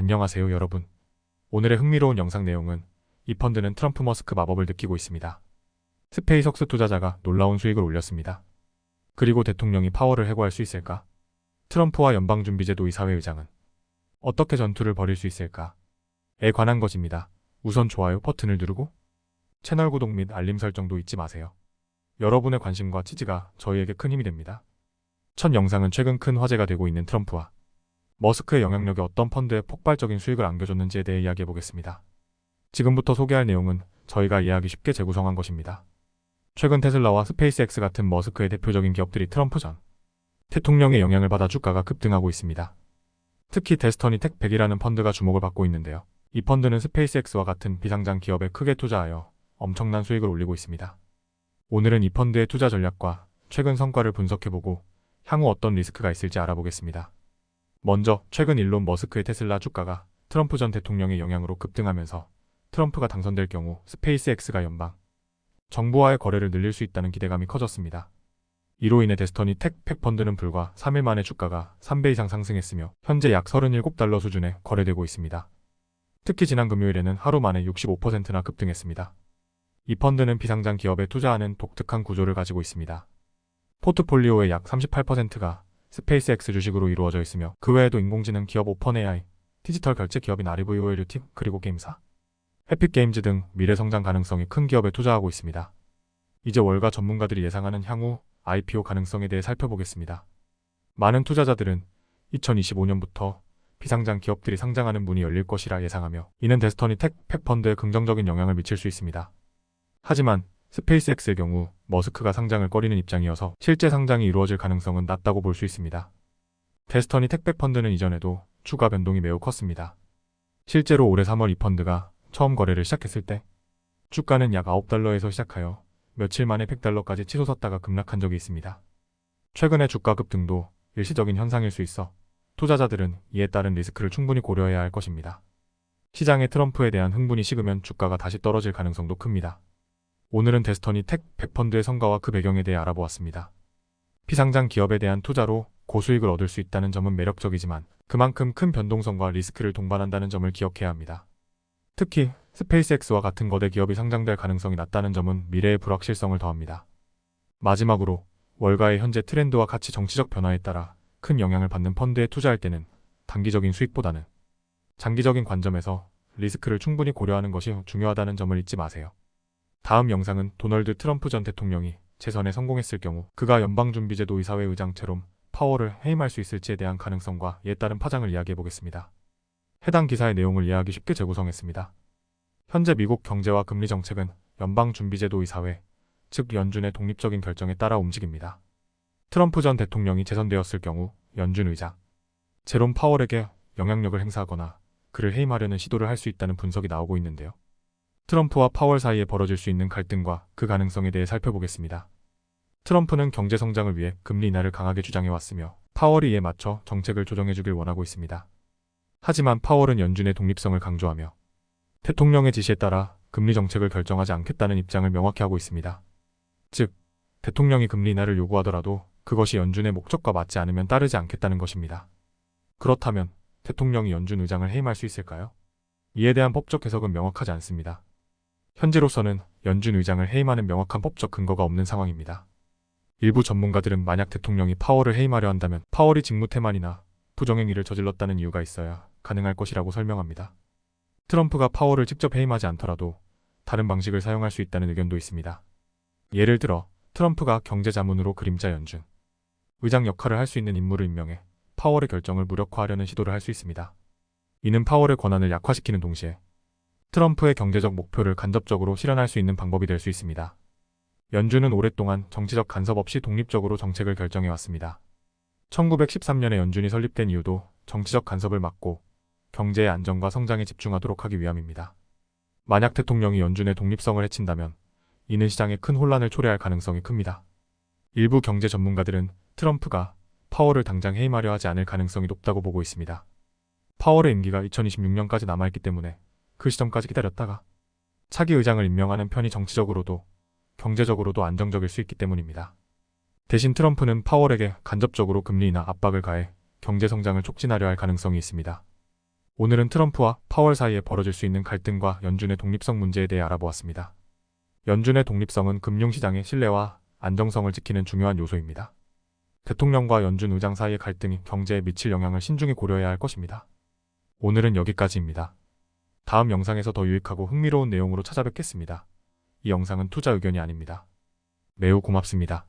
안녕하세요 여러분. 오늘의 흥미로운 영상 내용은 이 펀드는 트럼프 머스크 마법을 느끼고 있습니다. 스페이스X 투자자가 놀라운 수익을 올렸습니다. 그리고 대통령이 파월을 해고할 수 있을까? 트럼프와 연방준비제도 이사회 의장은 어떻게 전투를 벌일 수 있을까?에 관한 것입니다. 우선 좋아요 버튼을 누르고 채널 구독 및 알림 설정도 잊지 마세요. 여러분의 관심과 지지가 저희에게 큰 힘이 됩니다. 첫 영상은 최근 큰 화제가 되고 있는 트럼프와 머스크의 영향력이 어떤 펀드에 폭발적인 수익을 안겨줬는지에 대해 이야기해보겠습니다. 지금부터 소개할 내용은 저희가 이해하기 쉽게 재구성한 것입니다. 최근 테슬라와 스페이스X 같은 머스크의 대표적인 기업들이 트럼프 전 대통령의 영향을 받아 주가가 급등하고 있습니다. 특히 데스터니 텍 100이라는 펀드가 주목을 받고 있는데요. 이 펀드는 스페이스X와 같은 비상장 기업에 크게 투자하여 엄청난 수익을 올리고 있습니다. 오늘은 이 펀드의 투자 전략과 최근 성과를 분석해보고 향후 어떤 리스크가 있을지 알아보겠습니다. 먼저 최근 일론 머스크의 테슬라 주가가 트럼프 전 대통령의 영향으로 급등하면서 트럼프가 당선될 경우 스페이스X가 연방 정부와의 거래를 늘릴 수 있다는 기대감이 커졌습니다. 이로 인해 데스터니 텍 100 펀드는 불과 3일 만에 주가가 3배 이상 상승했으며 현재 약 $37 수준에 거래되고 있습니다. 특히 지난 금요일에는 하루 만에 65%나 급등했습니다. 이 펀드는 비상장 기업에 투자하는 독특한 구조를 가지고 있습니다. 포트폴리오의 약 38%가 스페이스X 주식으로 이루어져 있으며 그 외에도 인공지능 기업 오펀AI, 디지털 결제 기업인 REVOLUT, 그리고 게임사, 에픽게임즈 등 미래 성장 가능성이 큰 기업에 투자하고 있습니다. 이제 월가 전문가들이 예상하는 향후 IPO 가능성에 대해 살펴보겠습니다. 많은 투자자들은 2025년부터 비상장 기업들이 상장하는 문이 열릴 것이라 예상하며 이는 데스터니 텍 100 펀드에 긍정적인 영향을 미칠 수 있습니다. 하지만 스페이스X의 경우 머스크가 상장을 꺼리는 입장이어서 실제 상장이 이루어질 가능성은 낮다고 볼 수 있습니다. 데스터니 텍 100 펀드는 이전에도 주가 변동이 매우 컸습니다. 실제로 올해 3월 이 펀드가 처음 거래를 시작했을 때 주가는 약 $9에서 시작하여 며칠 만에 $100까지 치솟았다가 급락한 적이 있습니다. 최근의 주가 급등도 일시적인 현상일 수 있어 투자자들은 이에 따른 리스크를 충분히 고려해야 할 것입니다. 시장에 트럼프에 대한 흥분이 식으면 주가가 다시 떨어질 가능성도 큽니다. 오늘은 데스터니 텍 100 펀드의 성과와 그 배경에 대해 알아보았습니다. 비상장 기업에 대한 투자로 고수익을 얻을 수 있다는 점은 매력적이지만 그만큼 큰 변동성과 리스크를 동반한다는 점을 기억해야 합니다. 특히 스페이스X와 같은 거대 기업이 상장될 가능성이 낮다는 점은 미래의 불확실성을 더합니다. 마지막으로 월가의 현재 트렌드와 가치 정치적 변화에 따라 큰 영향을 받는 펀드에 투자할 때는 단기적인 수익보다는 장기적인 관점에서 리스크를 충분히 고려하는 것이 중요하다는 점을 잊지 마세요. 다음 영상은 도널드 트럼프 전 대통령이 재선에 성공했을 경우 그가 연방준비제도 이사회 의장 제롬 파월을 해임할 수 있을지에 대한 가능성과 이에 따른 파장을 이야기해보겠습니다. 해당 기사의 내용을 이해하기 쉽게 재구성했습니다. 현재 미국 경제와 금리 정책은 연방준비제도 이사회, 즉 연준의 독립적인 결정에 따라 움직입니다. 트럼프 전 대통령이 재선되었을 경우 연준 의장 제롬 파월에게 영향력을 행사하거나 그를 해임하려는 시도를 할 수 있다는 분석이 나오고 있는데요. 트럼프와 파월 사이에 벌어질 수 있는 갈등과 그 가능성에 대해 살펴보겠습니다. 트럼프는 경제 성장을 위해 금리 인하를 강하게 주장해왔으며 파월이 이에 맞춰 정책을 조정해주길 원하고 있습니다. 하지만 파월은 연준의 독립성을 강조하며 대통령의 지시에 따라 금리 정책을 결정하지 않겠다는 입장을 명확히 하고 있습니다. 즉, 대통령이 금리 인하를 요구하더라도 그것이 연준의 목적과 맞지 않으면 따르지 않겠다는 것입니다. 그렇다면 대통령이 연준 의장을 해임할 수 있을까요? 이에 대한 법적 해석은 명확하지 않습니다. 현재로서는 연준 의장을 해임하는 명확한 법적 근거가 없는 상황입니다. 일부 전문가들은 만약 대통령이 파월을 해임하려 한다면 파월이 직무태만이나 부정행위를 저질렀다는 이유가 있어야 가능할 것이라고 설명합니다. 트럼프가 파월을 직접 해임하지 않더라도 다른 방식을 사용할 수 있다는 의견도 있습니다. 예를 들어 트럼프가 경제자문으로 그림자 연준 의장 역할을 할 수 있는 인물을 임명해 파월의 결정을 무력화하려는 시도를 할 수 있습니다. 이는 파월의 권한을 약화시키는 동시에 트럼프의 경제적 목표를 간접적으로 실현할 수 있는 방법이 될 수 있습니다. 연준은 오랫동안 정치적 간섭 없이 독립적으로 정책을 결정해왔습니다. 1913년에 연준이 설립된 이유도 정치적 간섭을 막고 경제의 안정과 성장에 집중하도록 하기 위함입니다. 만약 대통령이 연준의 독립성을 해친다면 이는 시장에 큰 혼란을 초래할 가능성이 큽니다. 일부 경제 전문가들은 트럼프가 파월을 당장 해임하려 하지 않을 가능성이 높다고 보고 있습니다. 파월의 임기가 2026년까지 남아있기 때문에 그 시점까지 기다렸다가 차기 의장을 임명하는 편이 정치적으로도 경제적으로도 안정적일 수 있기 때문입니다. 대신 트럼프는 파월에게 간접적으로 금리 인하 압박을 가해 경제 성장을 촉진하려 할 가능성이 있습니다. 오늘은 트럼프와 파월 사이에 벌어질 수 있는 갈등과 연준의 독립성 문제에 대해 알아보았습니다. 연준의 독립성은 금융시장의 신뢰와 안정성을 지키는 중요한 요소입니다. 대통령과 연준 의장 사이의 갈등이 경제에 미칠 영향을 신중히 고려해야 할 것입니다. 오늘은 여기까지입니다. 다음 영상에서 더 유익하고 흥미로운 내용으로 찾아뵙겠습니다. 이 영상은 투자 의견이 아닙니다. 매우 고맙습니다.